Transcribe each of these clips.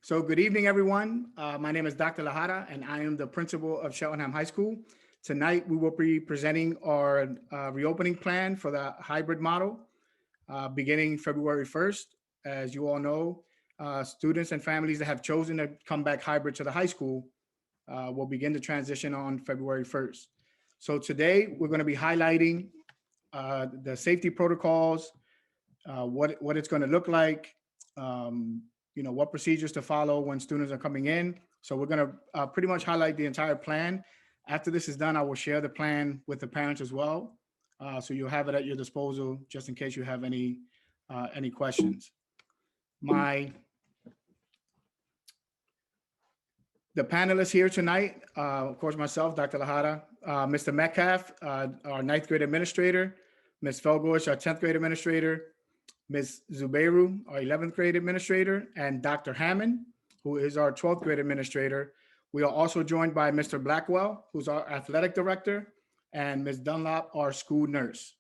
So good evening, everyone. My name is Dr. Lajara, and I am the principal of Cheltenham High School. Tonight, we will be presenting our reopening plan for the hybrid model beginning February 1st. As you all know, students and families that have chosen to come back hybrid to the high school will begin the transition on February 1st. So today, we're going to be highlighting the safety protocols, what it's going to look like, what procedures to follow when students are coming in. So we're going to pretty much highlight the entire plan. After this is done, I will share the plan with the parents as well. So you'll have it at your disposal just in case you have any questions. The panelists here tonight, of course, myself, Dr. Lajara, Mr. Metcalf, our ninth grade administrator, Ms. Felgosh, our 10th grade administrator, Ms. Zubeiru, our 11th grade administrator, and Dr. Hammond, who is our 12th grade administrator. We are also joined by Mr. Blackwell, who's our athletic director, and Ms. Dunlop, our school nurse.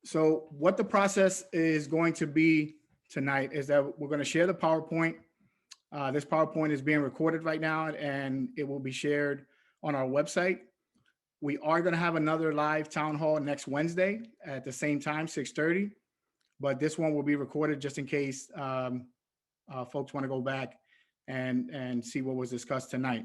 So what the process is going to be tonight is that we're going to share the PowerPoint. This PowerPoint is being recorded right now, and it will be shared on our website. We are going to have another live town hall next Wednesday at the same time, 6:30. But this one will be recorded just in case folks want to go back and see what was discussed tonight.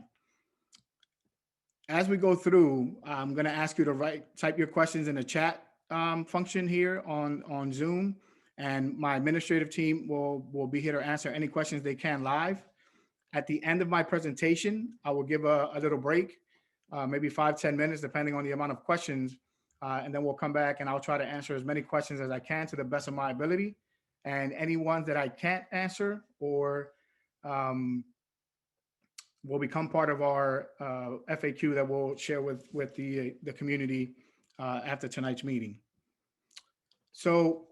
As we go through, I'm going to ask you to type your questions in the chat function here on Zoom, and my administrative team will be here to answer any questions they can live. At the end of my presentation, I will give a little break, maybe 5-10 minutes, depending on the amount of questions. And then we'll come back and I'll try to answer as many questions as I can to the best of my ability. And any ones that I can't answer or will become part of our FAQ that we'll share with the community after tonight's meeting. So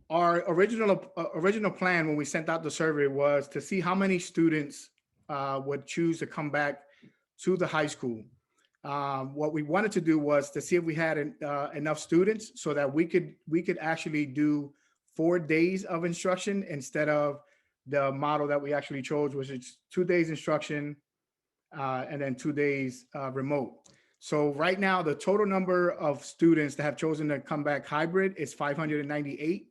our original plan when we sent out the survey was to see how many students would choose to come back to the high school. What we wanted to do was to see if we had enough students so that we could actually do 4 days of instruction instead of the model that we actually chose, which is 2 days instruction and then 2 days remote. So right now, the total number of students that have chosen to come back hybrid is 598.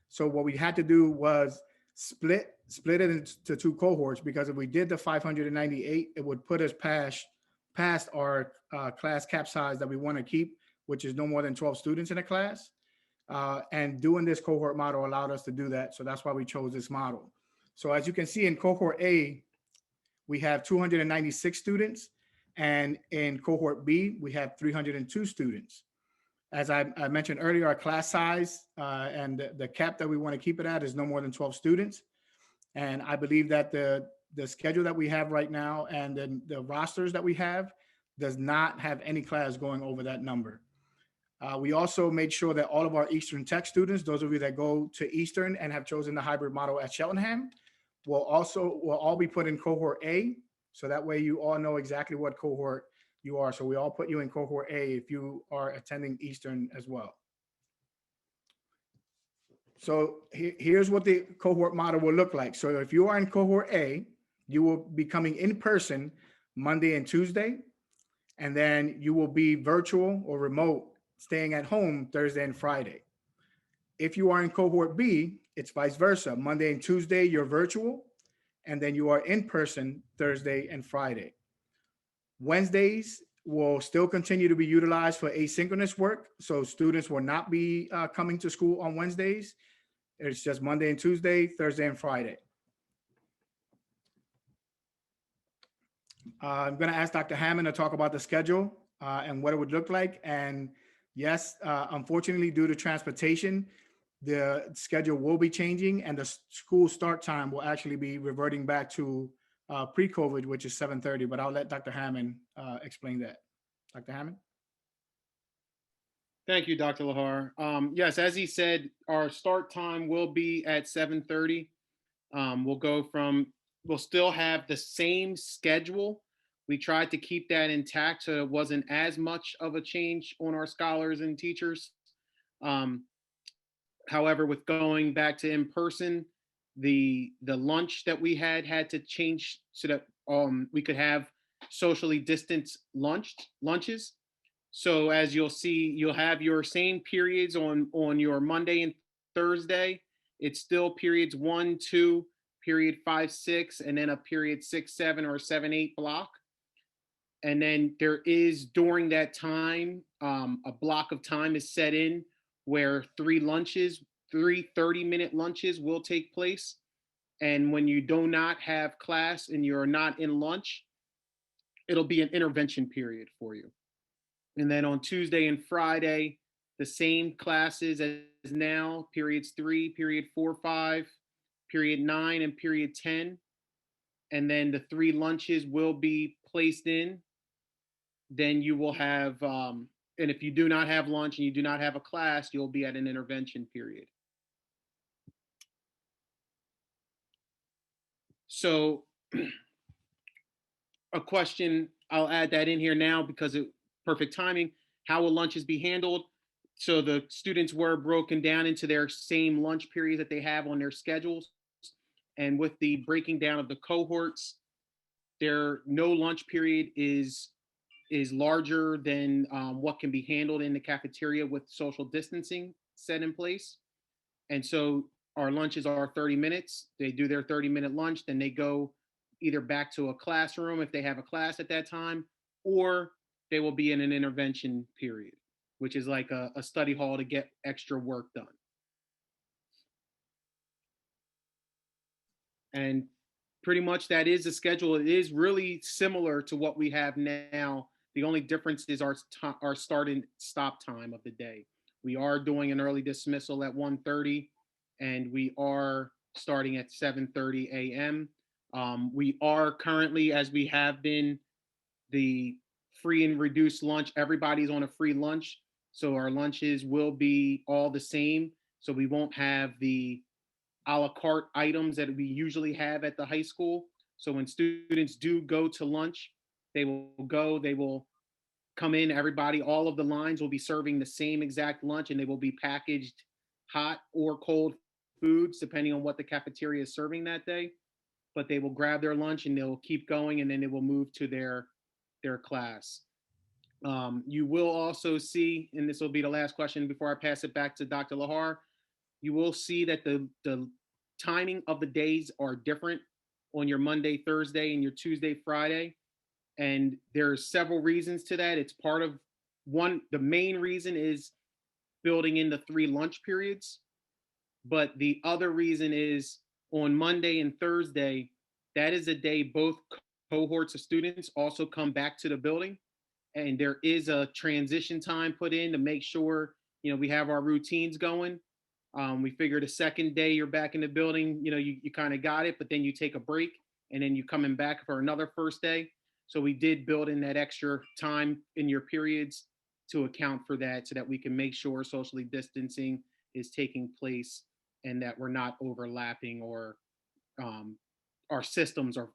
So what we had to do was split it into 2 cohorts, because if we did the 598, it would put us past our class cap size that we want to keep, which is no more than 12 students in a class. And doing this cohort model allowed us to do that. So that's why we chose this model. So as you can see in cohort A, we have 296 students. And in cohort B, we have 302 students. As I mentioned earlier, our class size and the cap that we want to keep it at is no more than 12 students. And I believe that the schedule that we have right now and then the rosters that we have does not have any class going over that number. We also made sure that all of our Eastern Tech students, those of you that go to Eastern and have chosen the hybrid model at Cheltenham, will all be put in cohort A. So that way you all know exactly what cohort you are. So we all put you in cohort A if you are attending Eastern as well. So here's what the cohort model will look like. So if you are in cohort A, you will be coming in person Monday and Tuesday, and then you will be virtual or remote, staying at home Thursday and Friday. If you are in cohort B, it's vice versa. Monday and Tuesday, you're virtual, and then you are in person Thursday and Friday. Wednesdays will still continue to be utilized for asynchronous work. So students will not be coming to school on Wednesdays. It's just Monday and Tuesday, Thursday and Friday. I'm going to ask Dr. Hammond to talk about the schedule and what it would look like. And yes, unfortunately, due to transportation, the schedule will be changing and the school start time will actually be reverting back to pre-COVID, which is 7:30, but I'll let Dr. Hammond explain that. Dr. Hammond? Thank you, Dr. Lahar. Yes, as he said, our start time will be at 7:30. We'll still have the same schedule. We tried to keep that intact so it wasn't as much of a change on our scholars and teachers. However, with going back to in person, the lunch that we had to change so that we could have socially distanced lunches. So as you'll see, you'll have your same periods on your Monday and Thursday. It's still periods 1, 2, period 5, 6, and then a period 6, 7, or 7, 8 block. And then there is during that time, a block of time is set in where three 30-minute lunches will take place. And when you do not have class and you're not in lunch, it'll be an intervention period for you. And then on Tuesday and Friday, the same classes as now, periods 3, period 4, 5, period 9, and period 10. And then the 3 lunches will be placed in. Then you will have, and if you do not have lunch and you do not have a class, you'll be at an intervention period. So a question, I'll add that in here now because it perfect timing. How will lunches be handled? So the students were broken down into their same lunch periods that they have on their schedules. And with the breaking down of the cohorts, their no lunch period is larger than what can be handled in the cafeteria with social distancing set in place. And so our lunches are 30 minutes. They do their 30-minute lunch, then they go either back to a classroom if they have a class at that time, or they will be in an intervention period, which is like a study hall to get extra work done. And pretty much that is the schedule. It is really similar to what we have now. The only difference is our start and stop time of the day. We are doing an early dismissal at 1:30, and we are starting at 7:30 a.m. We are currently, as we have been, the free and reduced lunch. Everybody's on a free lunch. So our lunches will be all the same. So we won't have the a la carte items that we usually have at the high school. So when students do go to lunch, they will come in, everybody, all of the lines will be serving the same exact lunch, and they will be packaged hot or cold foods, depending on what the cafeteria is serving that day. But they will grab their lunch and they'll keep going, and then they will move to their class. You will also see, and this will be the last question before I pass it back to Dr. Lajara, you will see that the timing of the days are different on your Monday, Thursday, and your Tuesday, Friday. And there's several reasons to that. It's part of one, the main reason is building in the 3 lunch periods. But the other reason is on Monday and Thursday, that is a day both cohorts of students also come back to the building. And there is a transition time put in to make sure, we have our routines going. We figure the second day you're back in the building, you kind of got it, but then you take a break and then you coming back for another first day. So we did build in that extra time in your periods to account for that so that we can make sure socially distancing is taking place and that we're not overlapping or our systems are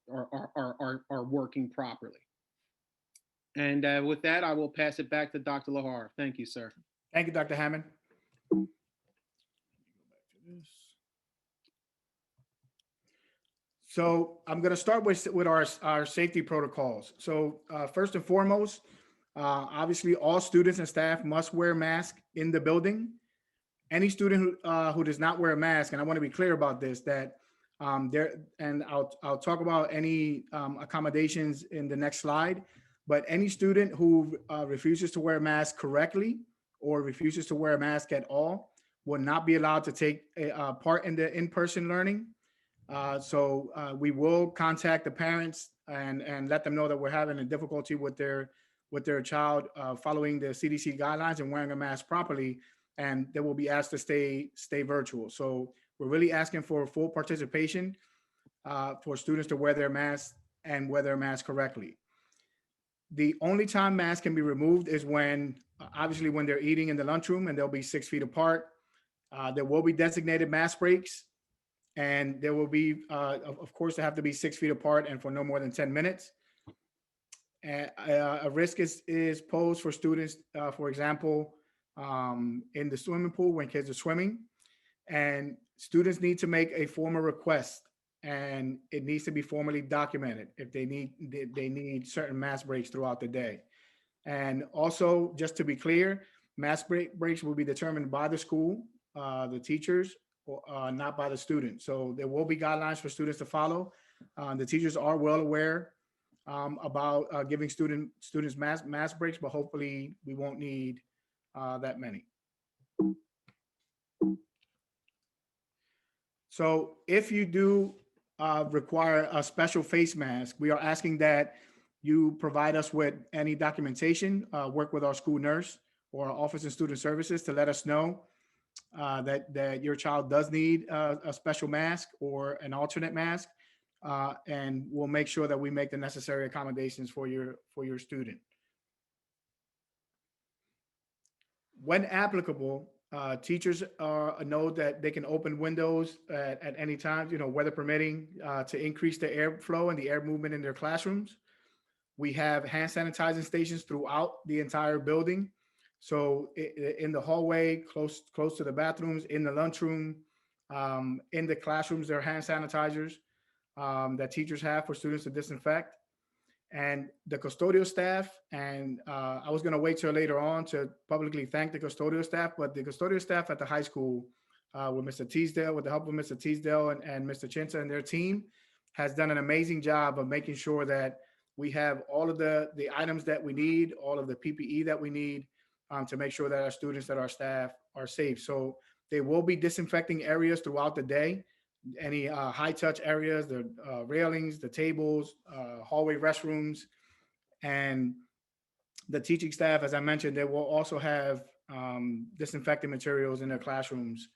working properly. And with that, I will pass it back to Dr. Lajara. Thank you, sir. Thank you, Dr. Hammond. So I'm going to start with our safety protocols. So first and foremost, obviously all students and staff must wear masks in the building. Any student who does not wear a mask, and I want to be clear about this, that I'll talk about any accommodations in the next slide, but any student who refuses to wear a mask correctly or refuses to wear a mask at all will not be allowed to take part in the in-person learning. So we will contact the parents and let them know that we're having a difficulty with their child following the CDC guidelines and wearing a mask properly, and they will be asked to stay virtual. So we're really asking for full participation for students to wear their masks and wear their masks correctly. The only time masks can be removed is when, obviously, when they're eating in the lunchroom, and they'll be 6 feet apart. There will be designated mask breaks, and there will be, of course, they have to be 6 feet apart and for no more than 10 minutes. A risk is posed for students, for example, in the swimming pool when kids are swimming. And students need to make a formal request, and it needs to be formally documented if they need certain mass breaks throughout the day. And also, just to be clear, breaks will be determined by the school, the teachers, not by the students. So there will be guidelines for students to follow. The teachers are well aware about giving students mass breaks, but hopefully we won't need that many. So if you do require a special face mask, we are asking that you provide us with any documentation, work with our school nurse or our Office of Student Services to let us know that your child does need a special mask or an alternate mask, and we'll make sure that we make the necessary accommodations for your student. When applicable, teachers know that they can open windows at any time, weather permitting, to increase the airflow and the air movement in their classrooms. We have hand sanitizing stations throughout the entire building. So in the hallway, close to the bathrooms, in the lunchroom, in the classrooms, there are hand sanitizers that teachers have for students to disinfect. And the custodial staff, and I was going to wait till later on to publicly thank the custodial staff, but the custodial staff at the high school, with Mr. Teasdale, with the help of Mr. Teasdale and Mr. Chinta and their team, has done an amazing job of making sure that we have all of the items that we need, all of the PPE that we need, to make sure that our students, that our staff are safe. So they will be disinfecting areas throughout the day, any high touch areas, the railings, the tables, hallway restrooms, and the teaching staff, as I mentioned, they will also have disinfecting materials in their classrooms,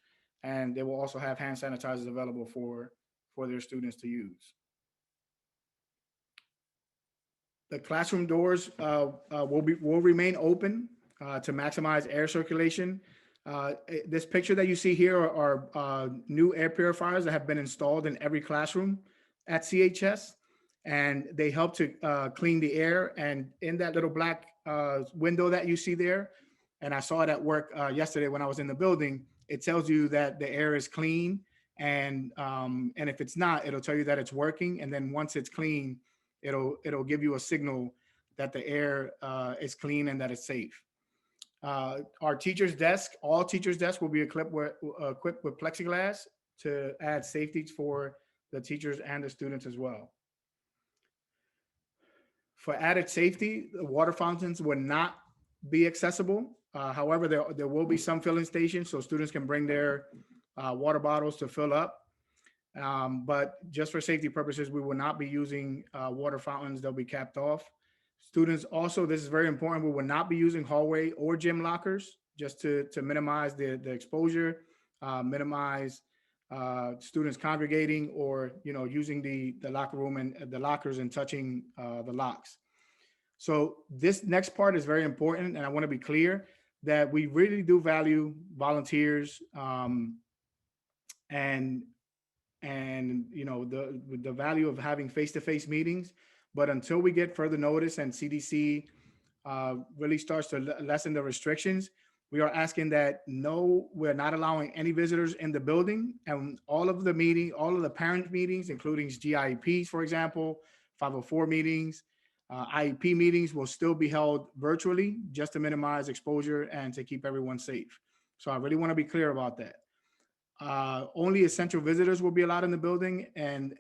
and they will also have hand sanitizers available for their students to use. The classroom doors will remain open to maximize air circulation. This picture that you see here are new air purifiers that have been installed in every classroom at CHS, and they help to clean the air. And in that little black window that you see there, and I saw it at work yesterday when I was in the building, it tells you that the air is clean, and if it's not, it'll tell you that it's working. And then once it's clean, it'll give you a signal that the air is clean and that it's safe. Our teachers' desk, all teachers' desks will be equipped with plexiglass to add safety for the teachers and the students as well. For added safety, the water fountains will not be accessible. However, there will be some filling stations so students can bring their water bottles to fill up. But just for safety purposes, we will not be using water fountains. They'll be capped off. Students also, this is very important, we will not be using hallway or gym lockers, just to minimize the exposure, minimize students congregating or using the locker room and the lockers and touching the locks. So this next part is very important, and I want to be clear that we really do value volunteers, and the value of having face-to-face meetings. But until we get further notice and CDC really starts to lessen the restrictions, we are asking that we're not allowing any visitors in the building, and all of the parent meetings, including GIEPs, for example, 504 meetings, IEP meetings, will still be held virtually just to minimize exposure and to keep everyone safe. So I really want to be clear about that. Only essential visitors will be allowed in the building, and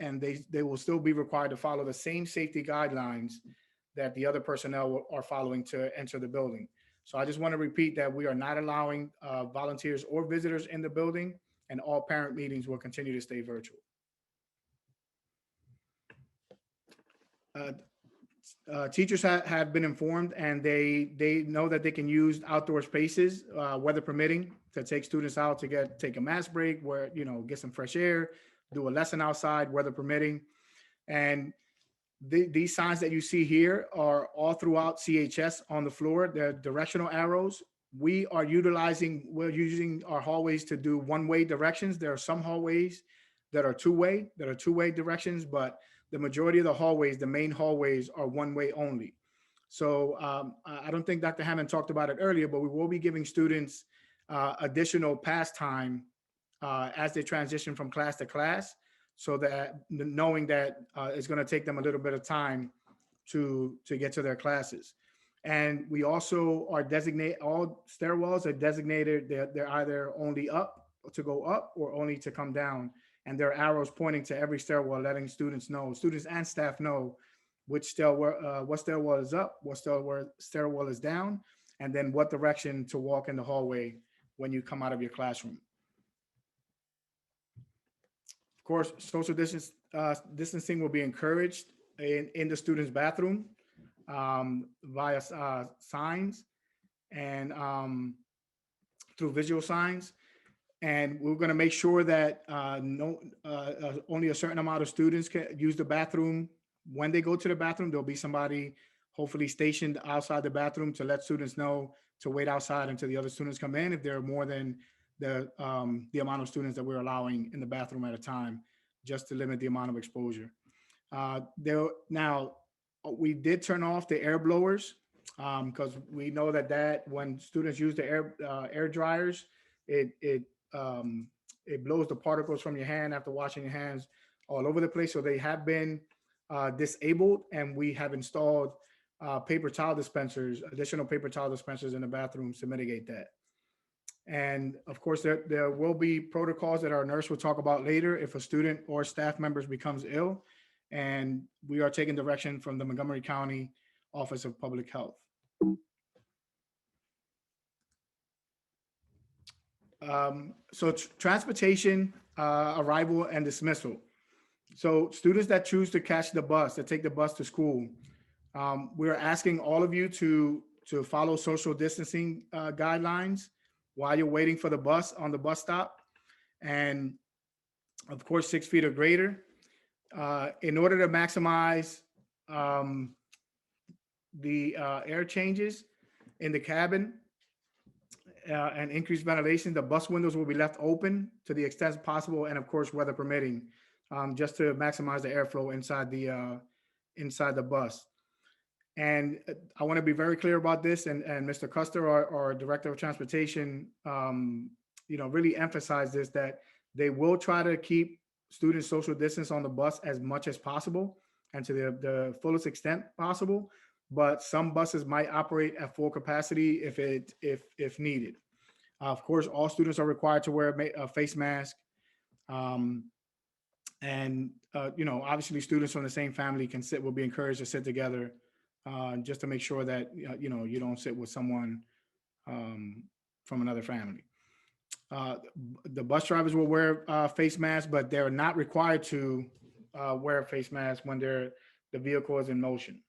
they will still be required to follow the same safety guidelines that the other personnel are following to enter the building. So I just want to repeat that we are not allowing volunteers or visitors in the building, and all parent meetings will continue to stay virtual. Teachers have been informed, and they know that they can use outdoor spaces, weather permitting, to take students out to take a mass break, where get some fresh air, do a lesson outside, weather permitting. And these signs that you see here are all throughout CHS on the floor. They're directional arrows. We're using our hallways to do one-way directions. There are some hallways that are two-way directions, but the majority of the hallways, the main hallways, are one-way only. So I don't think Dr. Hammond talked about it earlier, but we will be giving students additional pass time as they transition from class to class, so that knowing that it's going to take them a little bit of time to get to their classes. And we also are designate all stairwells are designated. They're either only up to go up or only to come down. And there are arrows pointing to every stairwell, letting students and staff know which stairwell, what stairwell is up, what stairwell is down, and then what direction to walk in the hallway when you come out of your classroom. Of course, distancing will be encouraged in the student's bathroom via signs and through visual signs. And we're going to make sure that only a certain amount of students can use the bathroom. When they go to the bathroom, there'll be somebody hopefully stationed outside the bathroom to let students know to wait outside until the other students come in if there are more than the amount of students that we're allowing in the bathroom at a time, just to limit the amount of exposure. Now, we did turn off the air blowers because we know that when students use the air dryers, it blows the particles from your hand after washing your hands all over the place. So they have been disabled, and we have installed additional paper towel dispensers in the bathrooms to mitigate that. And of course, there will be protocols that our nurse will talk about later if a student or staff members becomes ill. And we are taking direction from the Montgomery County Office of Public Health. So transportation, arrival, and dismissal. So students that choose to catch the bus, that take the bus to school, we're asking all of you to follow social distancing guidelines while you're waiting for the bus on the bus stop. And of course, 6 feet or greater. In order to maximize the air changes in the cabin and increase ventilation, the bus windows will be left open to the extent possible, and of course, weather permitting, just to maximize the airflow inside the bus. And I want to be very clear about this, and Mr. Custer, our Director of Transportation, really emphasize this, that they will try to keep students social distance on the bus as much as possible and to the fullest extent possible. But some buses might operate at full capacity if needed. Of course, all students are required to wear a face mask. Obviously students from the same family will be encouraged to sit together just to make sure that, you don't sit with someone from another family. The bus drivers will wear face masks, but they're not required to wear a face mask when the vehicle is in motion.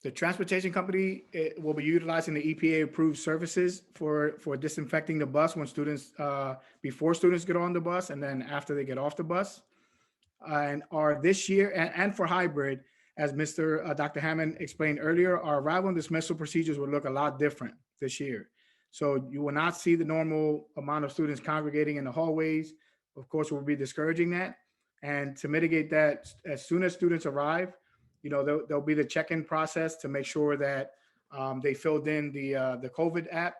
The transportation company will be utilizing the EPA-approved services for disinfecting the bus when before students get on the bus and then after they get off the bus. And this year, and for hybrid, as Dr. Hammond explained earlier, our arrival and dismissal procedures will look a lot different this year. So you will not see the normal amount of students congregating in the hallways. Of course, we'll be discouraging that. And to mitigate that, as soon as students arrive, there'll be the check-in process to make sure that they filled in the COVID app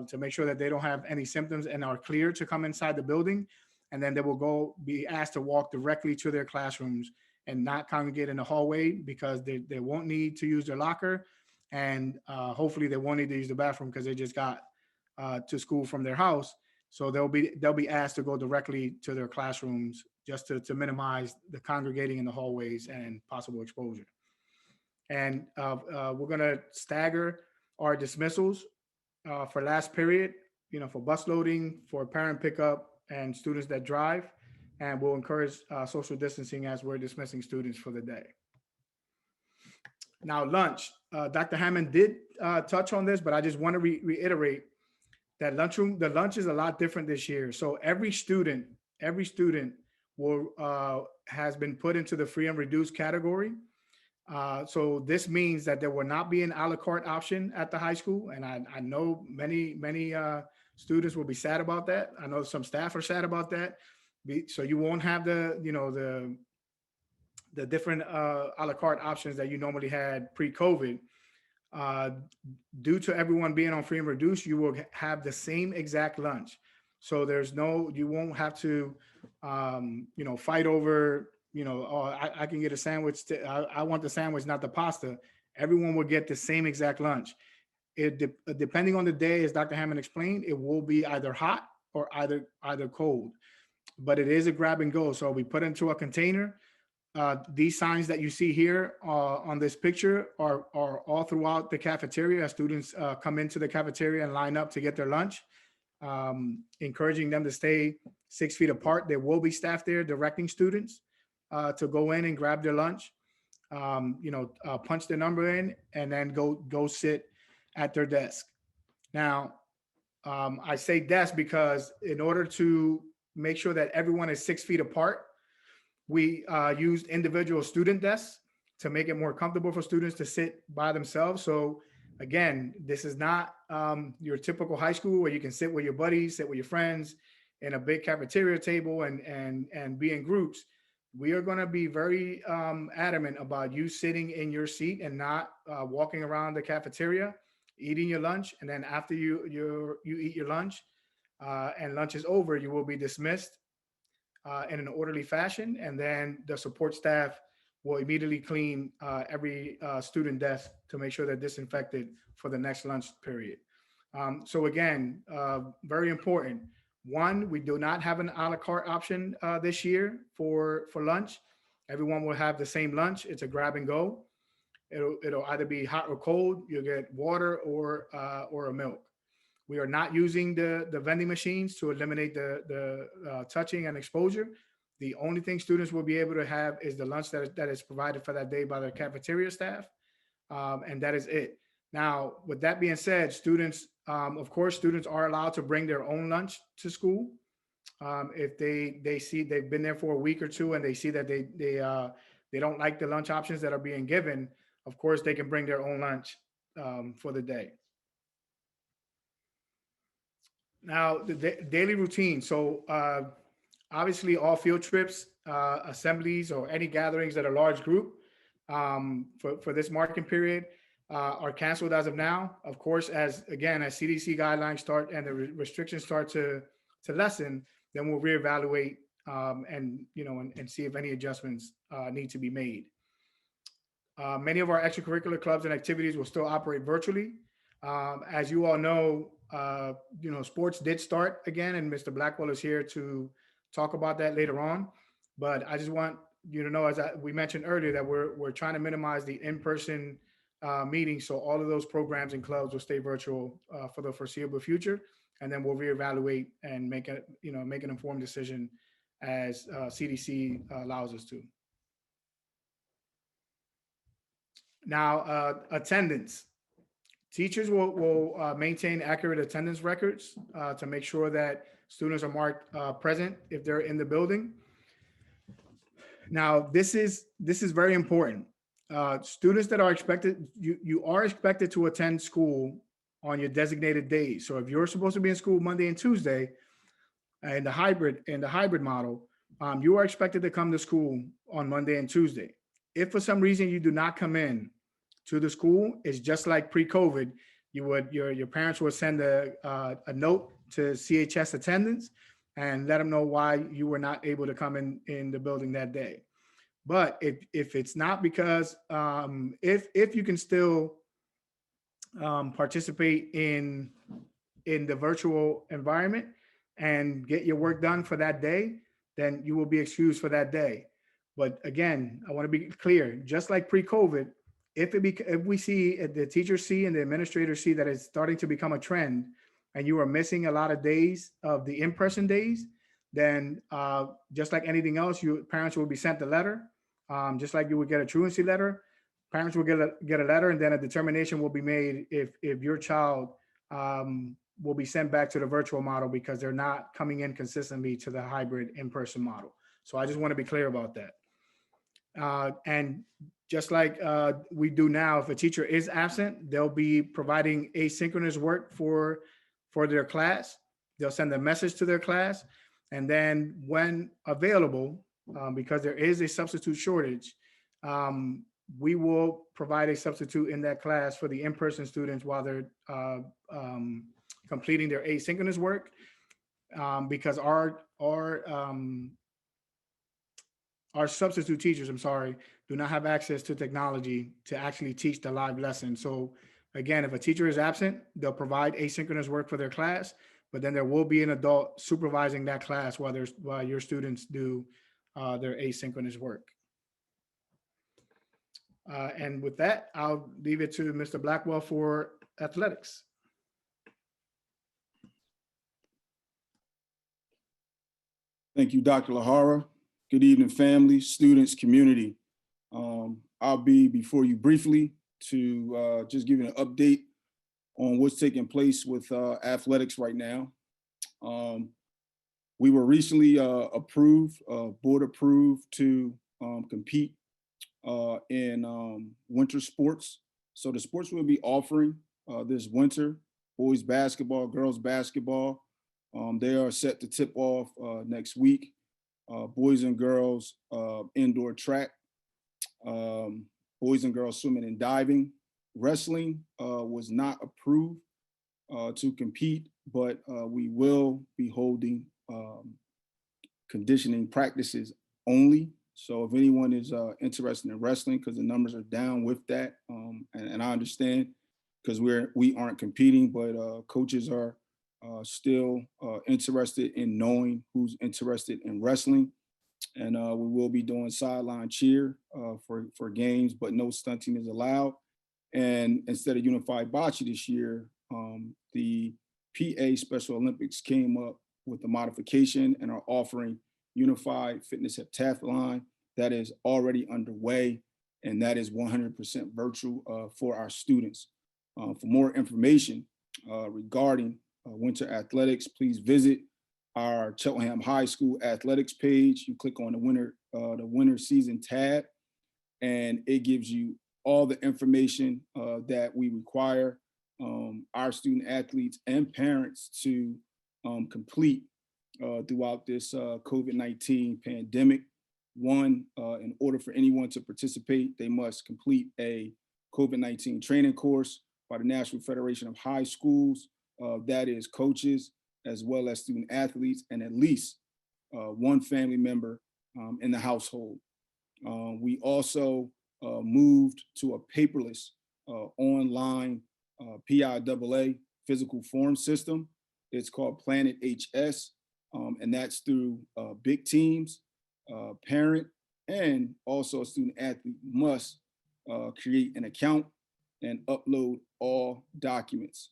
to make sure that they don't have any symptoms and are clear to come inside the building. And then they will be asked to walk directly to their classrooms and not congregate in the hallway, because they won't need to use their locker. And hopefully they won't need to use the bathroom because they just got to school from their house. So they'll be asked to go directly to their classrooms just to minimize the congregating in the hallways and possible exposure. And we're going to stagger our dismissals for last period, for bus loading, for parent pickup, and students that drive. And we'll encourage social distancing as we're dismissing students for the day. Now, lunch. Dr. Hammond did touch on this, but I just want to reiterate that the lunch is a lot different this year. So every student has been put into the free and reduced category. So this means that there will not be an a la carte option at the high school. And I know many students will be sad about that. I know some staff are sad about that. So you won't have the different a la carte options that you normally had pre-COVID. uh, due to everyone being on free and reduced, you will have the same exact lunch. So you won't have to, fight over, oh, I can get a sandwich. I want the sandwich, not the pasta. Everyone will get the same exact lunch. Depending on the day, as Dr. Hammond explained, it will be either hot or either cold. But it is a grab and go. So we put into a container. These signs that you see here on this picture are all throughout the cafeteria as students come into the cafeteria and line up to get their lunch, encouraging them to stay 6 feet apart. There will be staff there directing students to go in and grab their lunch, punch their number in, and then go sit at their desk. Now, I say desk because in order to make sure that everyone is 6 feet apart, we used individual student desks to make it more comfortable for students to sit by themselves. So again, this is not your typical high school where you can sit with your buddies, sit with your friends in a big cafeteria table and be in groups. We are going to be very adamant about you sitting in your seat and not walking around the cafeteria, eating your lunch, and then after you eat your lunch and lunch is over, you will be dismissed in an orderly fashion, and then the support staff will immediately clean every student desk to make sure they're disinfected for the next lunch period. So again, very important. One, we do not have an a la carte option this year for lunch. Everyone will have the same lunch. It's a grab and go. It'll either be hot or cold. You'll get water or a milk. We are not using the vending machines to eliminate the touching and exposure. The only thing students will be able to have is the lunch that is provided for that day by the cafeteria staff, and that is it. Now, with that being said, students, of course, students are allowed to bring their own lunch to school. If they see they've been there for a week or two and they see that they don't like the lunch options that are being given, of course, they can bring their own lunch for the day. Now, the daily routine. So, obviously, all field trips, assemblies, or any gatherings that are large group for this marking period are canceled as of now. Of course, as CDC guidelines start and the restrictions start to lessen, then we'll reevaluate and see if any adjustments need to be made. Many of our extracurricular clubs and activities will still operate virtually. As you all know, sports did start again, and Mr. Blackwell is here to talk about that later on. But I just want you to know, as we mentioned earlier, that we're trying to minimize the in-person meetings, so all of those programs and clubs will stay virtual for the foreseeable future, and then we'll reevaluate and make an informed decision as CDC allows us to. Now, attendance. Teachers will maintain accurate attendance records to make sure that students are marked present if they're in the building. Now, this is very important. Students that are expected, you are expected to attend school on your designated days. So if you're supposed to be in school Monday and Tuesday, in the hybrid model, you are expected to come to school on Monday and Tuesday. If for some reason you do not come in to the school, it's just like pre-COVID. Your parents would send a note to CHS attendance and let them know why you were not able to come in the building that day. But if it's not because if you can still participate in the virtual environment and get your work done for that day, then you will be excused for that day. But again, I want to be clear, just like pre-COVID, if we see, if the teachers see and the administrators see that it's starting to become a trend and you are missing a lot of days of the in-person days, then just like anything else, parents will be sent a letter, just like you would get a truancy letter. Parents will get a letter, and then a determination will be made if your child will be sent back to the virtual model because they're not coming in consistently to the hybrid in-person model. So I just want to be clear about that. And just like we do now, if a teacher is absent, they'll be providing asynchronous work for their class. They'll send a message to their class. And then when available, because there is a substitute shortage, we will provide a substitute in that class for the in-person students while they're completing their asynchronous work, because our substitute teachers, I'm sorry, do not have access to technology to actually teach the live lesson. So again, if a teacher is absent, they'll provide asynchronous work for their class, but then there will be an adult supervising that class while your students do their asynchronous work. And with that, I'll leave it to Mr. Blackwell for athletics. Thank you, Dr. Lajara. Good evening, family, students, community. I'll be before you briefly to just give you an update on what's taking place with athletics right now. We were recently approved, board approved to compete in winter sports. So the sports we'll be offering this winter: boys basketball, girls basketball. They are set to tip off next week. Boys and girls indoor track, boys and girls swimming and diving. Wrestling was not approved to compete, but we will be holding conditioning practices only. So if anyone is interested in wrestling, because the numbers are down with that, and I understand, because we aren't competing, but coaches are still interested in knowing who's interested in wrestling. And we will be doing sideline cheer for games, but no stunting is allowed. And instead of unified bocce this year, the PA Special Olympics came up with a modification and are offering unified fitness heptathlon that is already underway, and that is 100% virtual for our students. For more information regarding winter athletics, please visit our Cheltenham High School athletics page. You click on the winter season tab, and it gives you all the information that we require our student athletes and parents to complete throughout this COVID-19 pandemic. One, in order for anyone to participate, they must complete a COVID-19 training course by the National Federation of High Schools, that is coaches as well as student athletes, and at least one family member in the household. We also moved to a paperless online PIAA physical form system. It's called Planet HS, and that's through big teams. Parent and also a student athlete must create an account and upload all documents.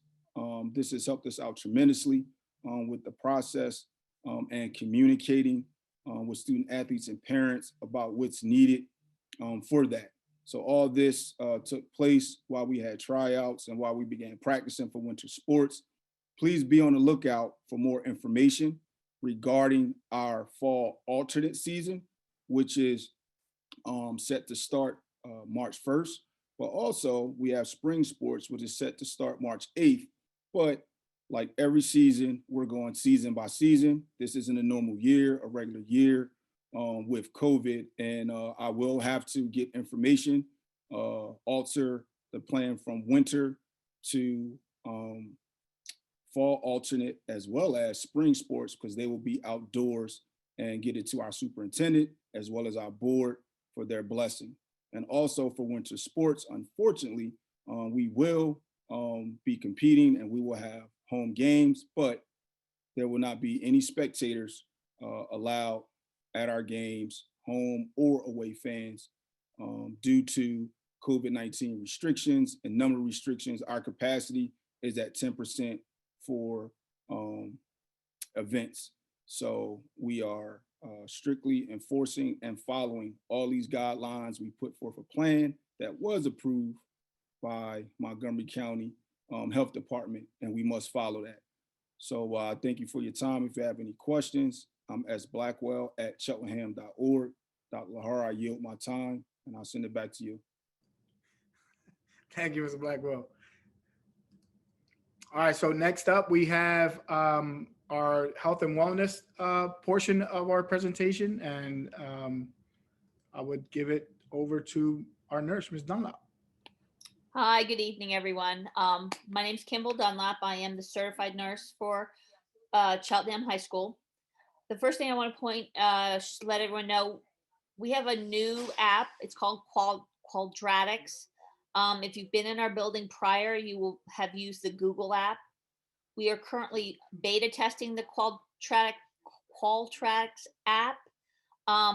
This has helped us out tremendously with the process and communicating with student athletes and parents about what's needed for that. So all this took place while we had tryouts and while we began practicing for winter sports. Please be on the lookout for more information regarding our fall alternate season, which is set to start March 1st. But also we have spring sports, which is set to start March 8th. But like every season, we're going season by season. This isn't a normal year, a regular year with COVID. And I will have to get information, alter the plan from winter to fall alternate as well as spring sports, because they will be outdoors, and get it to our superintendent as well as our board for their blessing. And also for winter sports, unfortunately, we will be competing and we will have home games, but there will not be any spectators allowed at our games, home or away fans, due to COVID-19 restrictions and number restrictions. Our capacity is at 10% for events. So we are strictly enforcing and following all these guidelines. We put forth a plan that was approved by Montgomery County Health Department, and we must follow that. So thank you for your time. If you have any questions, I'm S.Blackwell at Cheltenham.org. Dr. Lajara, I yield my time, and I'll send it back to you. Thank you, Mr. Blackwell. All right, so next up we have our health and wellness portion of our presentation, and I would give it over to our nurse, Ms. Dunlop. Hi, good evening, everyone. My name is Kimball Dunlap. I am the certified nurse for Cheltenham High School. The first thing I want to let everyone know, we have a new app. It's called Qualtrics. If you've been in our building prior, you will have used the Google app. We are currently beta testing the Qualtrics app.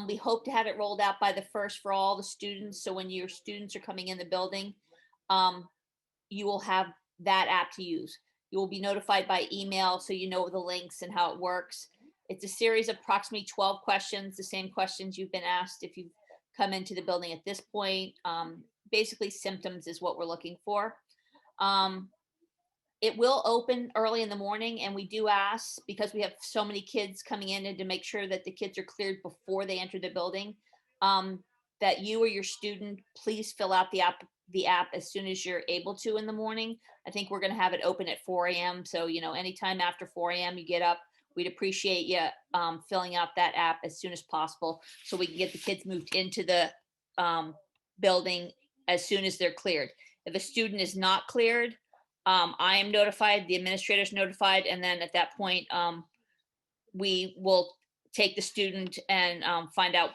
We hope to have it rolled out by the 1st for all the students. So when your students are coming in the building, you will have that app to use. You will be notified by email so you know the links and how it works. It's a series of approximately 12 questions, the same questions you've been asked if you've come into the building at this point. Basically, symptoms is what we're looking for. It will open early in the morning, and we do ask, because we have so many kids coming in, and to make sure that the kids are cleared before they enter the building, that you or your student please fill out the app as soon as you're able to in the morning. I think we're going to have it open at 4 a.m. So, anytime after 4 a.m. you get up, we'd appreciate you filling out that app as soon as possible so we can get the kids moved into the building as soon as they're cleared. If a student is not cleared, I am notified, the administrator's notified, and then at that point, we will take the student and find out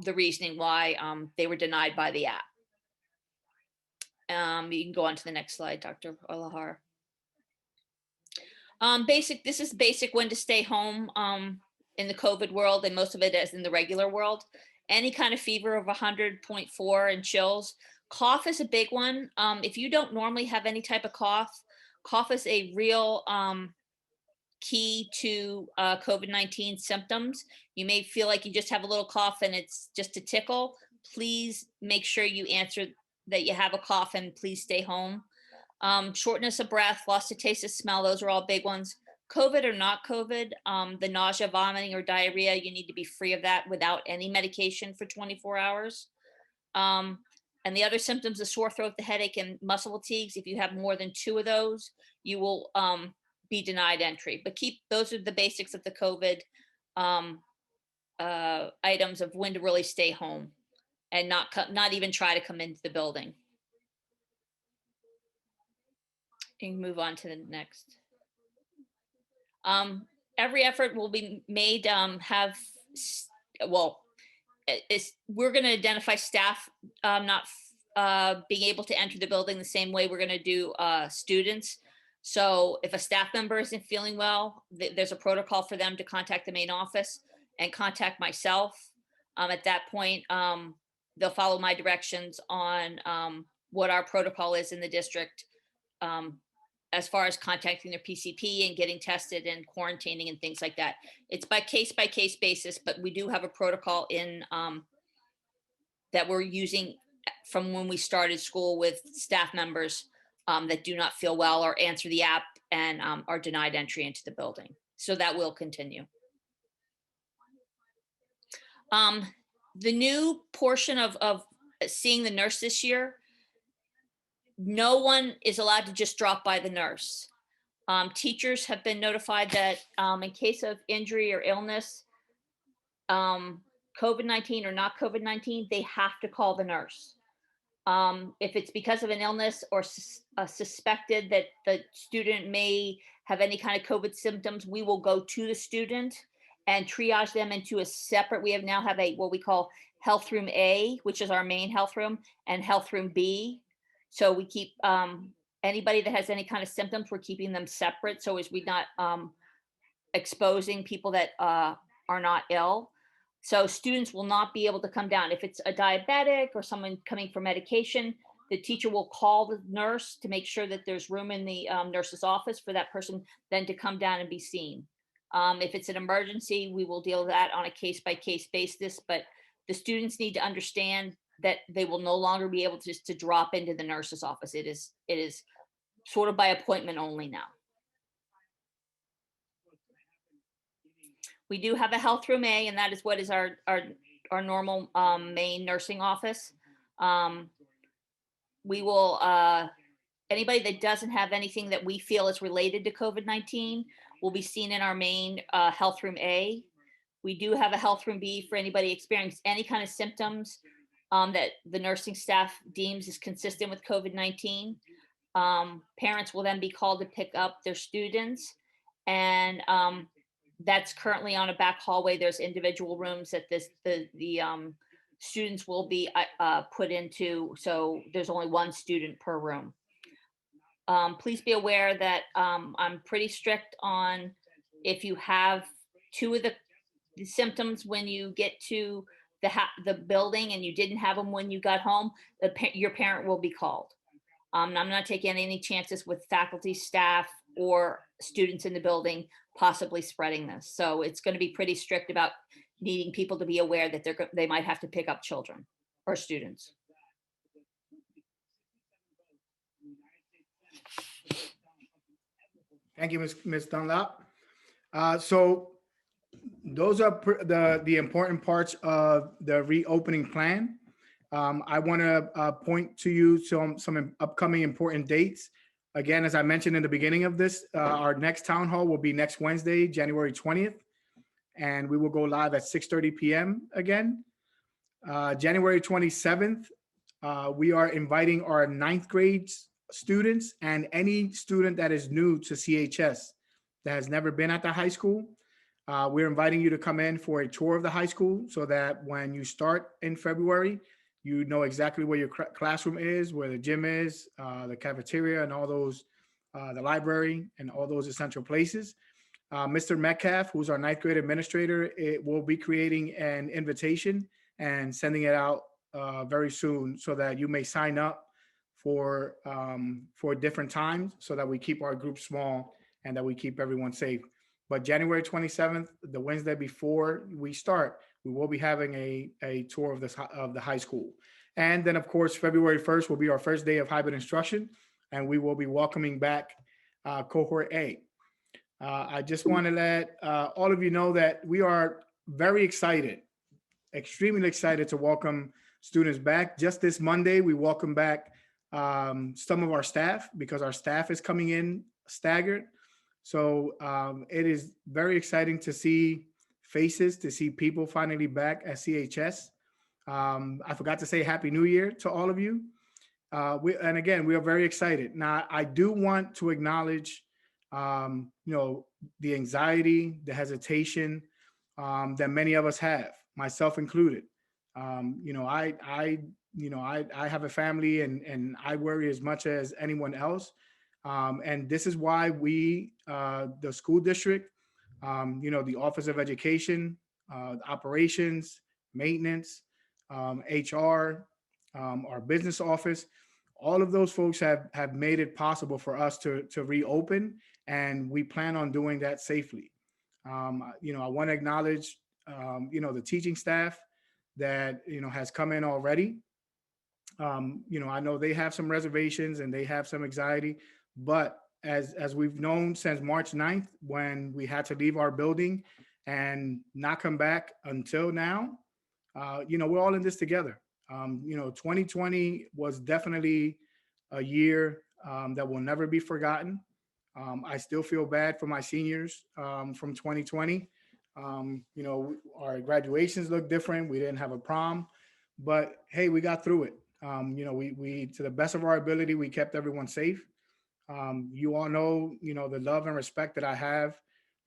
the reasoning why they were denied by the app. You can go on to the next slide, Dr. Lajara. This is basic when to stay home in the COVID world, and most of it is in the regular world. Any kind of fever of 100.4 and chills. Cough is a big one. If you don't normally have any type of cough is a real key to COVID-19 symptoms. You may feel like you just have a little cough and it's just a tickle. Please make sure you answer that you have a cough and please stay home. Shortness of breath, loss of taste of smell, those are all big ones. COVID or not COVID, the nausea, vomiting, or diarrhea, you need to be free of that without any medication for 24 hours. And the other symptoms, the sore throat, the headache, and muscle fatigues, if you have more than 2 of those, you will be denied entry. But those are the basics of the COVID items of when to really stay home and not even try to come into the building. You can move on to the next. Every effort will be made. We're going to identify staff not being able to enter the building the same way we're going to do students. So if a staff member isn't feeling well, there's a protocol for them to contact the main office and contact myself. At that point, they'll follow my directions on what our protocol is in the district as far as contacting their PCP and getting tested and quarantining and things like that. It's by case basis, but we do have a protocol in that we're using from when we started school with staff members that do not feel well or answer the app and are denied entry into the building. So that will continue. The new portion of seeing the nurse this year, no one is allowed to just drop by the nurse. Teachers have been notified that in case of injury or illness, COVID-19 or not COVID-19, they have to call the nurse. If it's because of an illness or suspected that the student may have any kind of COVID symptoms, we will go to the student and triage them into a separate, we now have what we call health room A, which is our main health room, and health room B. So we keep anybody that has any kind of symptoms, we're keeping them separate. So as we're not exposing people that are not ill. So students will not be able to come down. If it's a diabetic or someone coming for medication, the teacher will call the nurse to make sure that there's room in the nurse's office for that person then to come down and be seen. If it's an emergency, we will deal with that on a case-by-case basis, but the students need to understand that they will no longer be able to drop into the nurse's office. It is sort of by appointment only now. We do have a health room A, and that is what is our normal main nursing office. We will, anybody that doesn't have anything that we feel is related to COVID-19 will be seen in our main health room A. We do have a health room B for anybody experiencing any kind of symptoms that the nursing staff deems is consistent with COVID-19. Parents will then be called to pick up their students, and that's currently on a back hallway. There's individual rooms that the students will be put into, so there's only one student per room. Please be aware that I'm pretty strict on if you have two of the symptoms when you get to the building and you didn't have them when you got home, your parent will be called. I'm not taking any chances with faculty, staff, or students in the building possibly spreading this. So it's going to be pretty strict about needing people to be aware that they might have to pick up children or students. Thank you, Ms. Dunlap. So those are the important parts of the reopening plan. I want to point to you some upcoming important dates. Again, as I mentioned in the beginning of this, our next town hall will be next Wednesday, January 20th, and we will go live at 6:30 p.m. again. January 27th, we are inviting our 9th grade students and any student that is new to CHS that has never been at the high school. We're inviting you to come in for a tour of the high school so that when you start in February, you know exactly where your classroom is, where the gym is, the cafeteria, and all those, the library, and all those essential places. Mr. Metcalf, who's our 9th grade administrator, will be creating an invitation and sending it out very soon so that you may sign up for different times so that we keep our group small and that we keep everyone safe. But January 27th, the Wednesday before we start, we will be having a tour of the high school. And then, of course, February 1st will be our first day of hybrid instruction, and we will be welcoming back cohort A. I just want to let all of you know that we are very excited, extremely excited to welcome students back. Just this Monday, we welcome back some of our staff because our staff is coming in staggered. So it is very exciting to see faces, to see people finally back at CHS. I forgot to say Happy New Year to all of you. And again, we are very excited. Now, I do want to acknowledge, the anxiety, the hesitation that many of us have, myself included. I have a family and I worry as much as anyone else. And this is why we, the school district, the Office of Education, operations, maintenance, HR, our business office, all of those folks have made it possible for us to reopen, and we plan on doing that safely. I want to acknowledge, the teaching staff that, has come in already. I know they have some reservations and they have some anxiety, but as we've known since March 9th, when we had to leave our building and not come back until now, we're all in this together. 2020 was definitely a year that will never be forgotten. I still feel bad for my seniors from 2020. Our graduations look different. We didn't have a prom, but hey, we got through it. We to the best of our ability, we kept everyone safe. You all know, the love and respect that I have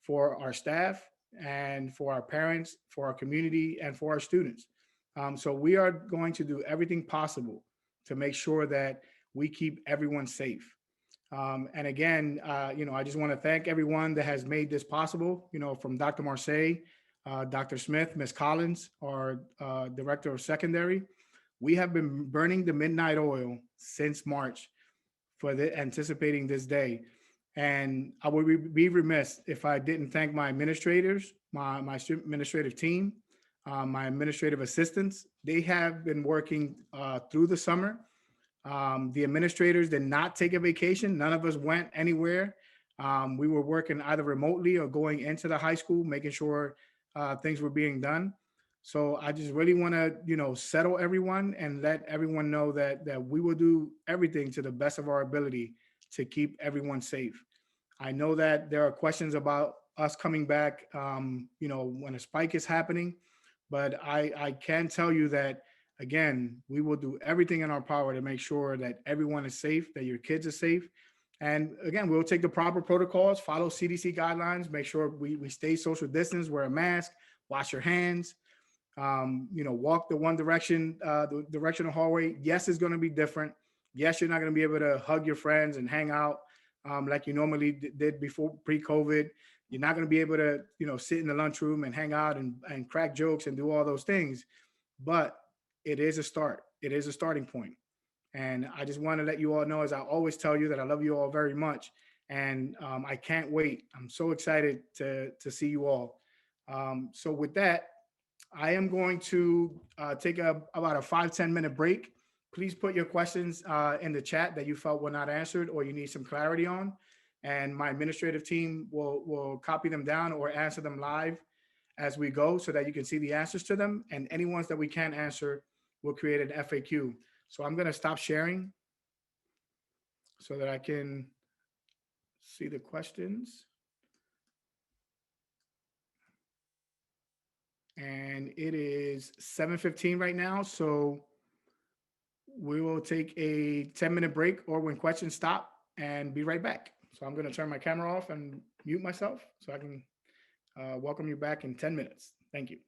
for our staff and for our parents, for our community, and for our students. So we are going to do everything possible to make sure that we keep everyone safe. And again, I just want to thank everyone that has made this possible, from Dr. Marseille, Dr. Smith, Ms. Collins, our Director of Secondary. We have been burning the midnight oil since March for anticipating this day. And I would be remiss if I didn't thank my administrators, my administrative team, my administrative assistants. They have been working through the summer. The administrators did not take a vacation. None of us went anywhere. We were working either remotely or going into the high school, making sure things were being done. So I just really want to, settle everyone and let everyone know that we will do everything to the best of our ability to keep everyone safe. I know that there are questions about us coming back, when a spike is happening, but I can tell you that again, we will do everything in our power to make sure that everyone is safe, that your kids are safe. And again, we'll take the proper protocols, follow CDC guidelines, make sure we stay social distance, wear a mask, wash your hands, walk the one direction, the directional hallway. Yes, it's going to be different. Yes, you're not going to be able to hug your friends and hang out like you normally did before pre-COVID. You're not going to be able to, sit in the lunchroom and hang out and crack jokes and do all those things. But it is a start. It is a starting point. And I just want to let you all know, as I always tell you, that I love you all very much. And I can't wait. I'm so excited to see you all. So with that, I am going to take about a 5-10 minute break. Please put your questions in the chat that you felt were not answered or you need some clarity on. And my administrative team will copy them down or answer them live as we go so that you can see the answers to them. And any ones that we can't answer, we'll create an FAQ. So I'm going to stop sharing so that I can see the questions. And it is 7:15 right now. So we will take a 10-minute break or when questions stop and be right back. So I'm going to turn my camera off and mute myself so I can welcome you back in 10 minutes. Thank you.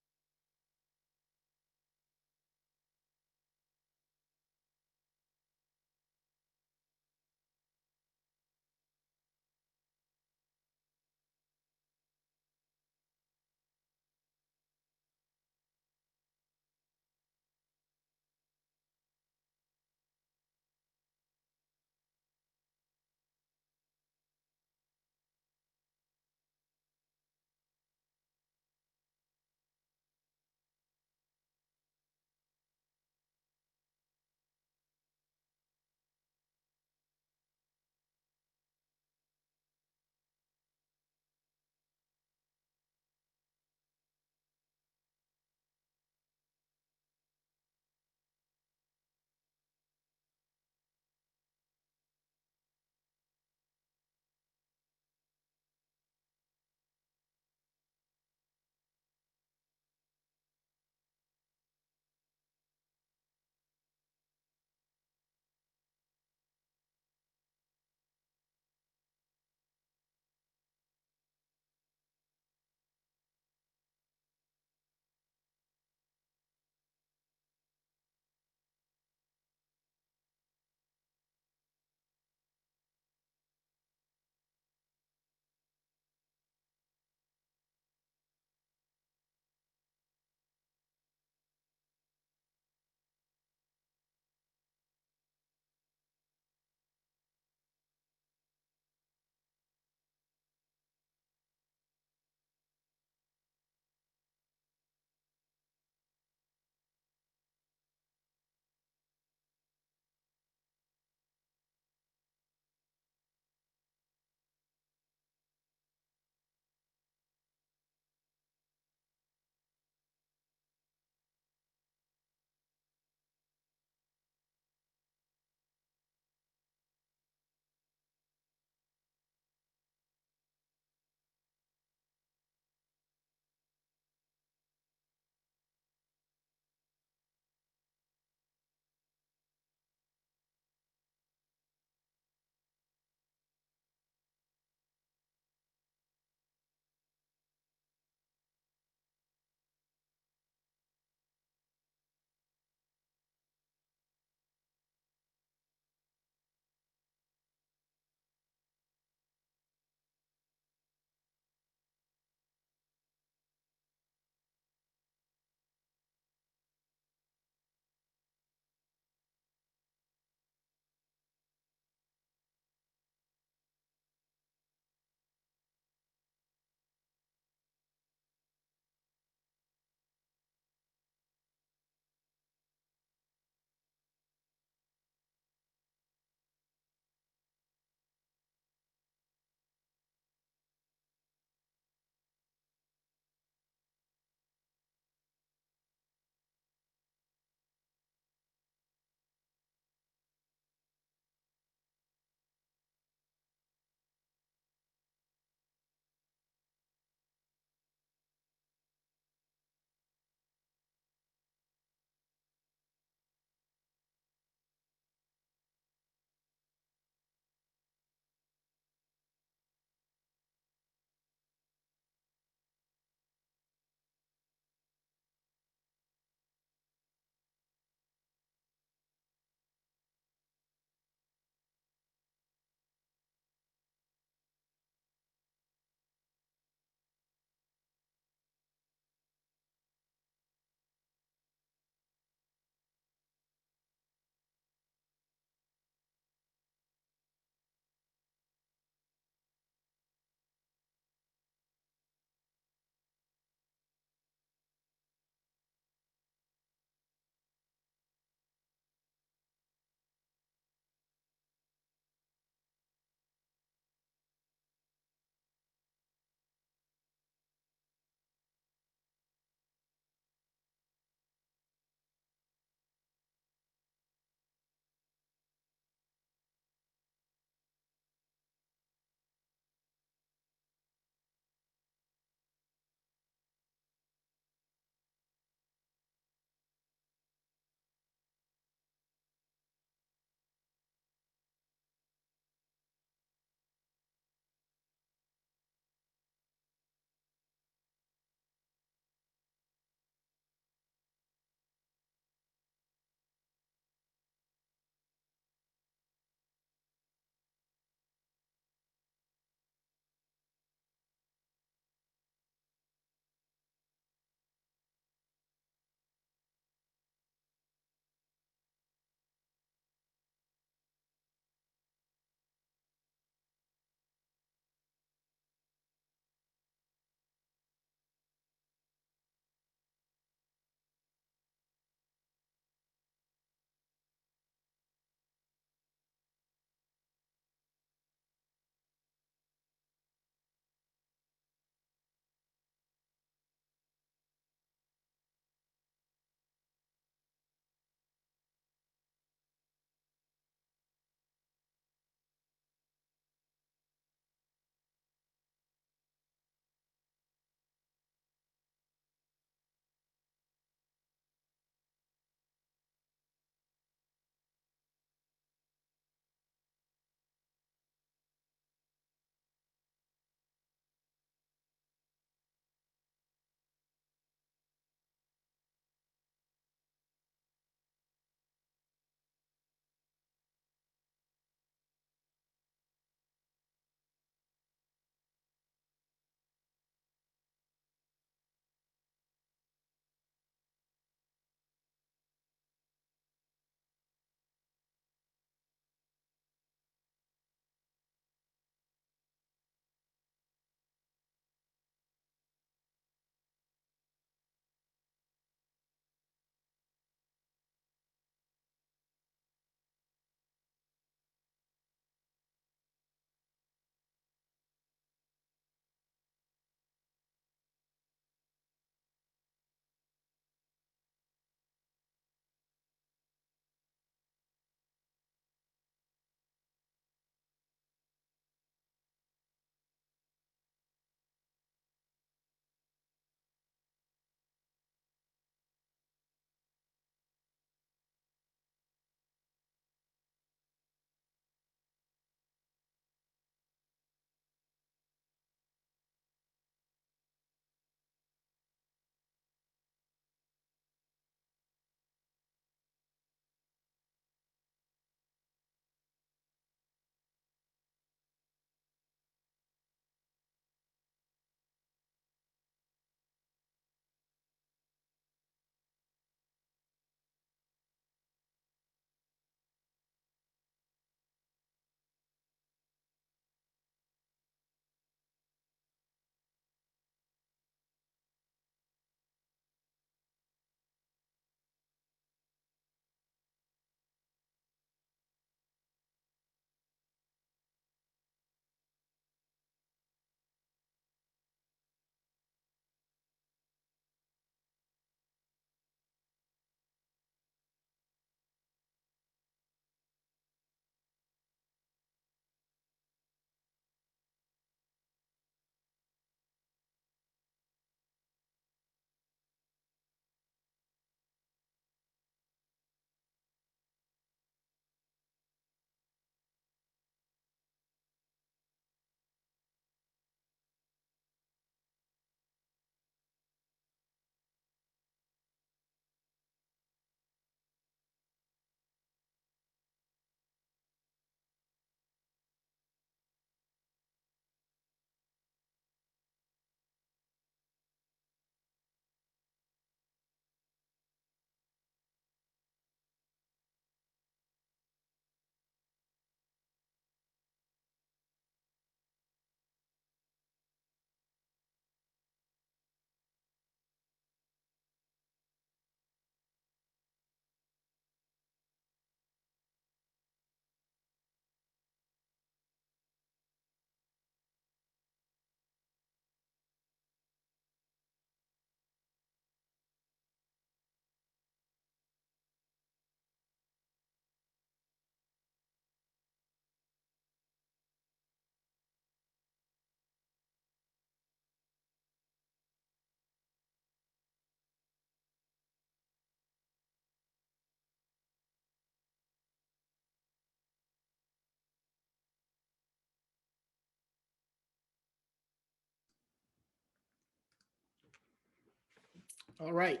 All right.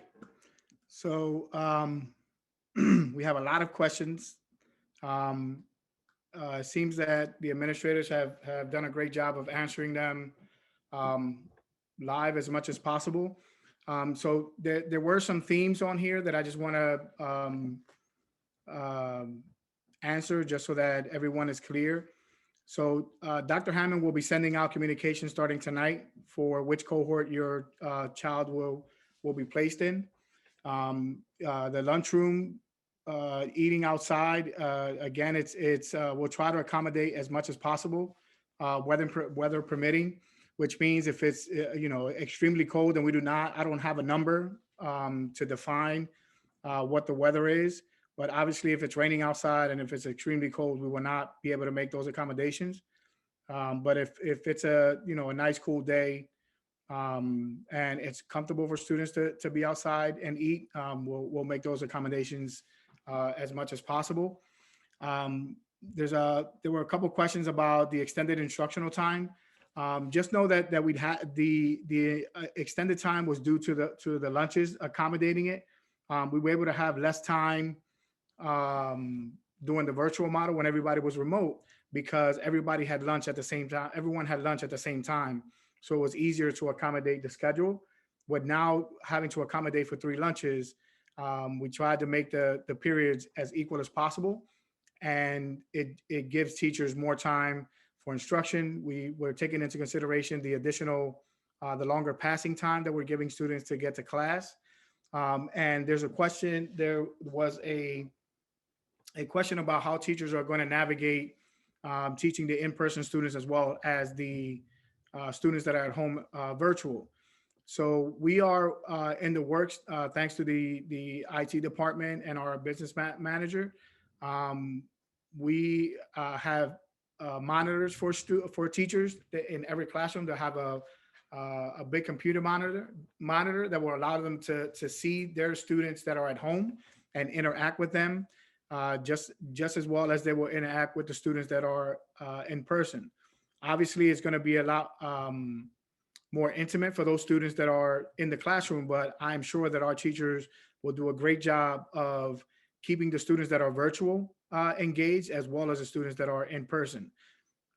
So we have a lot of questions. Um, it seems that the administrators have done a great job of answering them um, live as much as possible. So there were some themes on here that I just want to um, answer just so that everyone is clear. So Dr. Hammond will be sending out communication starting tonight for which cohort your child will be placed in. The lunchroom, eating outside. Again, it's we'll try to accommodate as much as possible, weather permitting. Which means if it's extremely cold and I don't have a number to define what the weather is. But obviously, if it's raining outside and if it's extremely cold, we will not be able to make those accommodations. But if it's a nice cool day and it's comfortable for students to be outside and eat, we'll make those accommodations as much as possible. There were a couple questions about the extended instructional time. Just know that we'd had the extended time was due to the lunches accommodating it. We were able to have less time doing the virtual model when everybody was remote because everybody had lunch at the same time. Everyone had lunch at the same time. So it was easier to accommodate the schedule. But now having to accommodate for 3 lunches, we tried to make the periods as equal as possible. And it gives teachers more time for instruction. We're taking into consideration the additional, the longer passing time that we're giving students to get to class. And there was a question about how teachers are going to navigate teaching the in-person students as well as the students that are at home virtual. So we are in the works, thanks to the IT department and our business manager. We have monitors for teachers in every classroom to have a big computer monitor that will allow them to see their students that are at home and interact with them just as well as they will interact with the students that are in person. Obviously, it's going to be a lot more intimate for those students that are in the classroom, but I'm sure that our teachers will do a great job of keeping the students that are virtual engaged as well as the students that are in person.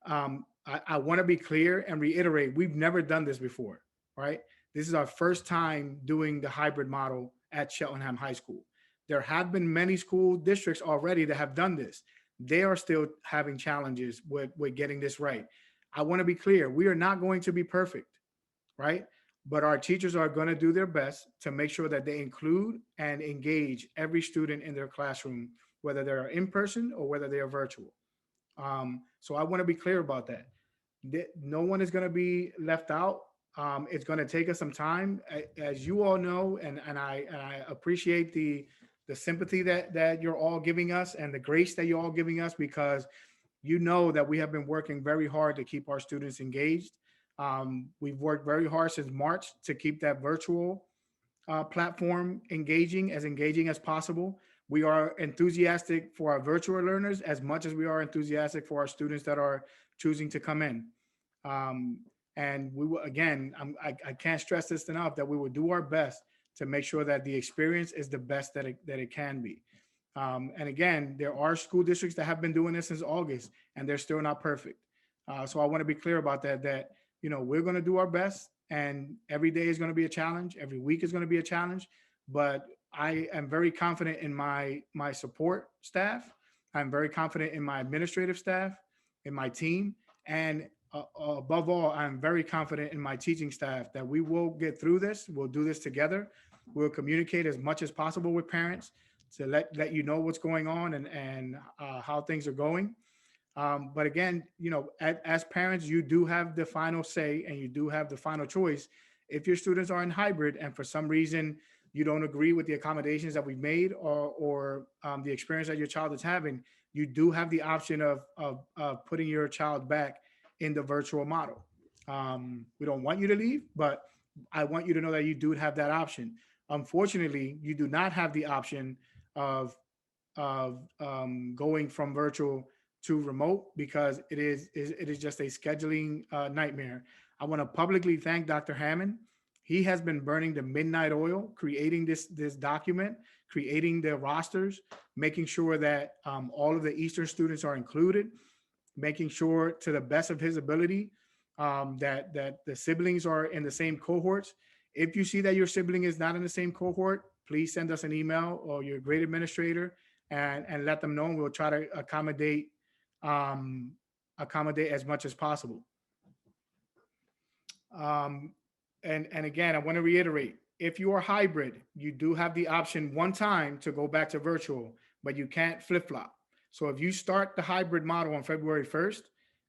I want to be clear and reiterate, we've never done this before, right? This is our first time doing the hybrid model at Cheltenham High School. There have been many school districts already that have done this. They are still having challenges with getting this right. I want to be clear, we are not going to be perfect, right? But our teachers are going to do their best to make sure that they include and engage every student in their classroom, whether they're in person or whether they are virtual. So I want to be clear about that. No one is going to be left out. It's going to take us some time, as you all know, and I appreciate the sympathy that you're all giving us and the grace that you're all giving us, because you know that we have been working very hard to keep our students engaged. We've worked very hard since March to keep that virtual platform engaging as possible. We are enthusiastic for our virtual learners as much as we are enthusiastic for our students that are choosing to come in. And we will, again, I can't stress this enough, that we will do our best to make sure that the experience is the best that it can be. And again, there are school districts that have been doing this since August and they're still not perfect. So I want to be clear about that we're going to do our best, and every day is going to be a challenge. Every week is going to be a challenge, but I am very confident in my support staff. I'm very confident in my administrative staff, in my team, and above all, I'm very confident in my teaching staff that we will get through this. We'll do this together. We'll communicate as much as possible with parents to let you know what's going on and how things are going. But again, as parents, you do have the final say and you do have the final choice. If your students are in hybrid and for some reason you don't agree with the accommodations that we've made or the experience that your child is having, you do have the option of putting your child back in the virtual model. We don't want you to leave, but I want you to know that you do have that option. Unfortunately, you do not have the option of going from virtual to remote because it is just a scheduling nightmare. I want to publicly thank Dr. Hammond He has been burning the midnight oil, creating this document, creating the rosters, making sure that all of the Eastern students are included, making sure to the best of his ability that the siblings are in the same cohorts. If you see that your sibling is not in the same cohort, please send us an email or your grade administrator and let them know. And we'll try to accommodate as much as possible. And again, I want to reiterate, if you are hybrid, you do have the option one time to go back to virtual, but you can't flip flop. So if you start the hybrid model on February 1st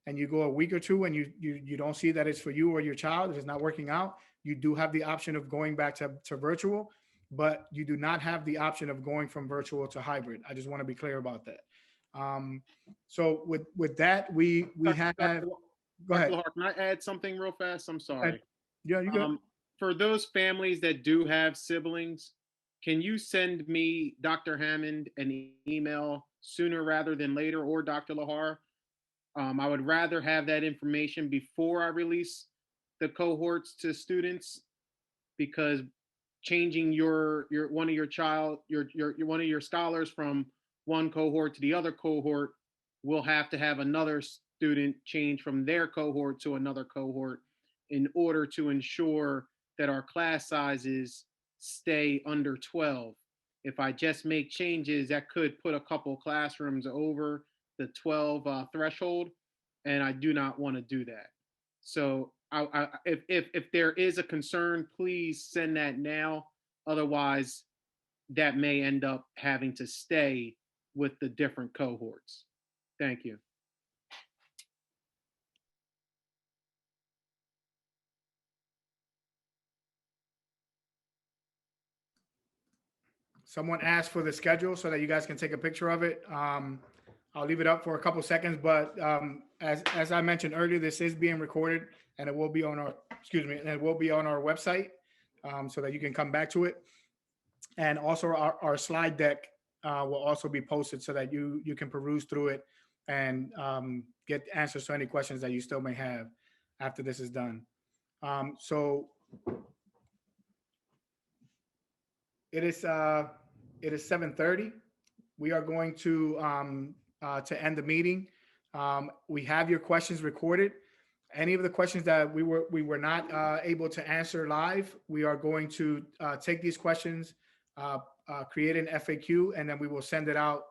and you go a week or two and you don't see that it's for you or your child, it is not working out, you do have the option of going back to virtual, but you do not have the option of going from virtual to hybrid. I just want to be clear about that. So with that, we have, go ahead. Dr. Lahar, can I add something real fast? I'm sorry. Yeah, you go. For those families that do have siblings, can you send me, Dr. Hammond, an email sooner rather than later, or Dr. Lahar? I would rather have that information before I release the cohorts to students, because changing your one of your one of your scholars from one cohort to the other cohort will have to have another student change from their cohort to another cohort in order to ensure that our class sizes stay under 12. If I just make changes, that could put a couple classrooms over the 12 threshold, and I do not want to do that. So if there is a concern, please send that now. Otherwise, that may end up having to stay with the different cohorts. Thank you. Someone asked for the schedule so that you guys can take a picture of it. I'll leave it up for a couple seconds, but as I mentioned earlier, this is being recorded and it will be on our, and it will be on our website so that you can come back to it. And also our slide deck will also be posted so that you can peruse through it and get answers to any questions that you still may have after this is done. So it is 7:30. We are going to end the meeting. We have your questions recorded. Any of the questions that we were not able to answer live, we are going to take these questions, create an FAQ, and then we will send it out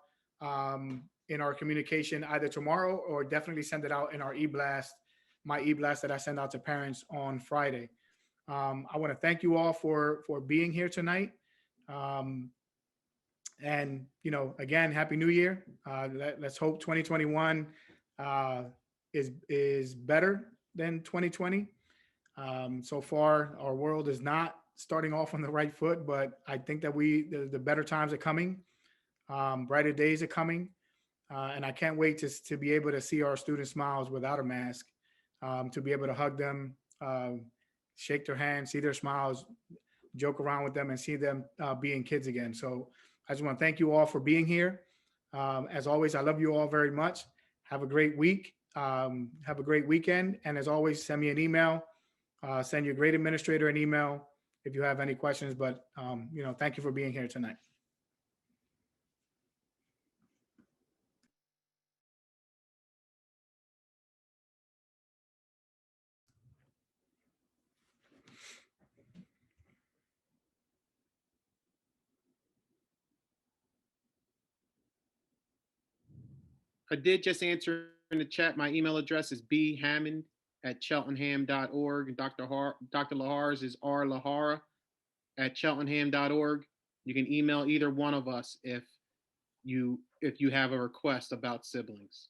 in our communication either tomorrow or definitely send it out in our e-blast, my e-blast that I send out to parents on Friday. I want to thank you all for being here tonight. And, again, Happy New Year. Let's hope 2021 is better than 2020. So far, our world is not starting off on the right foot, but I think that the better times are coming. Brighter days are coming. And I can't wait to be able to see our students' smiles without a mask, to be able to hug them, shake their hands, see their smiles, joke around with them, and see them being kids again. So I just want to thank you all for being here. As always, I love you all very much. Have a great week. Have a great weekend. And as always, send me an email, send your grade administrator an email if you have any questions. But, thank you for being here tonight. I did just answer in the chat. My email address is bhammond@cheltenham.org. Dr. Lahar's is rlahara@cheltenham.org. You can email either one of us if you have a request about siblings.